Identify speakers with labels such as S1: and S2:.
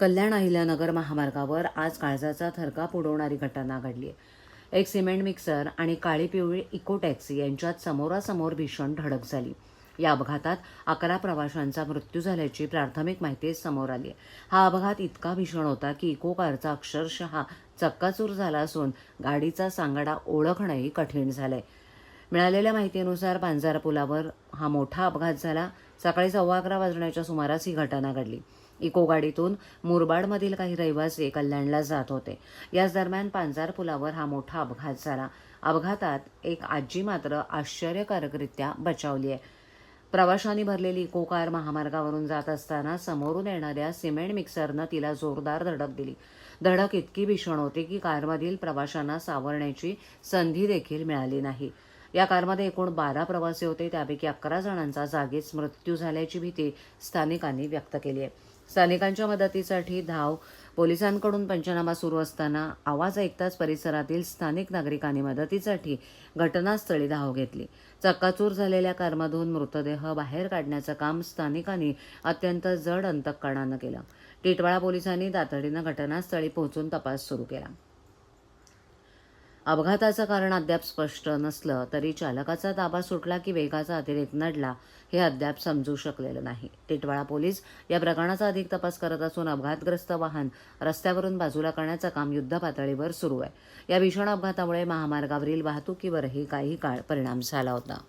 S1: कल्याण अहिल्यानगर महामार्गावर आज काळजाचा थरकाप उडवणारी घटना घडली आहे। एक सिमेंट मिक्सर आणि काळी पिवळी इको टॅक्सी यांच्यात समोरासमोर भीषण धडक झाली। या अपघातात 11 प्रवाशांचा मृत्यू झाल्याची प्राथमिक माहिती समोर आली आहे। हा अपघात इतका भीषण होता की इको कारचा अक्षरशः चक्काचूर झाला असून गाडीचा सांगाडा ओळखणंही कठीण झालंय। मिळालेल्या माहितीनुसार पांझारा पुलावर हा मोठा अपघात झाला। सकाळी 11:15 वाजण्याच्या सुमारास ही घटना घडली। इको गाडीतून मुरबाडमधील काही रहिवासी कल्याणला जात होते। याच दरम्यान पांझार पुलावर हा मोठा अपघात झाला। अपघातात एक आजी मात्र आश्चर्यकारकरित्या बचावली आहे। प्रवाशांनी भरलेली इको कार महामार्गावरून जात असताना समोरून येणाऱ्या सिमेंट मिक्सरनं तिला जोरदार धडक दिली। धडक इतकी भीषण होती की कारमधील प्रवाशांना सावरण्याची संधी देखील मिळाली नाही। या कारमध्ये एकूण 12 प्रवासी होते, त्यापैकी 11 जणांचा जागीच मृत्यू झाल्याची भीती स्थानिकांनी व्यक्त केली आहे। स्थानिकांच्या मदतीसाठी धाव पोलिसांकडून पंचनामा सुरू असताना आवाज ऐकताच परिसरातील स्थानिक नागरिकांनी मदतीसाठी घटनास्थळी धाव घेतली। चक्काचूर झालेल्या कारमधून मृतदेह बाहेर काढण्याचं काम स्थानिकांनी अत्यंत जड अंतकरणानं केलं। टिटवाळा पोलिसांनी तातडीनं घटनास्थळी पोहोचून तपास सुरू केला। अपघाताचं कारण अद्याप स्पष्ट नसलं तरी चालकाचा ताबा सुटला की वेगाचा अतिरेक नडला हे अद्याप समजू शकलेलं नाही। टिटवाळा पोलीस या प्रकरणाचा अधिक तपास करत असून अपघातग्रस्त वाहन रस्त्यावरून बाजूला करण्याचं काम युद्धपातळीवर सुरू आहे। या भीषण अपघातामुळे महामार्गावरील वाहतुकीवरही काही काळ परिणाम झाला होता।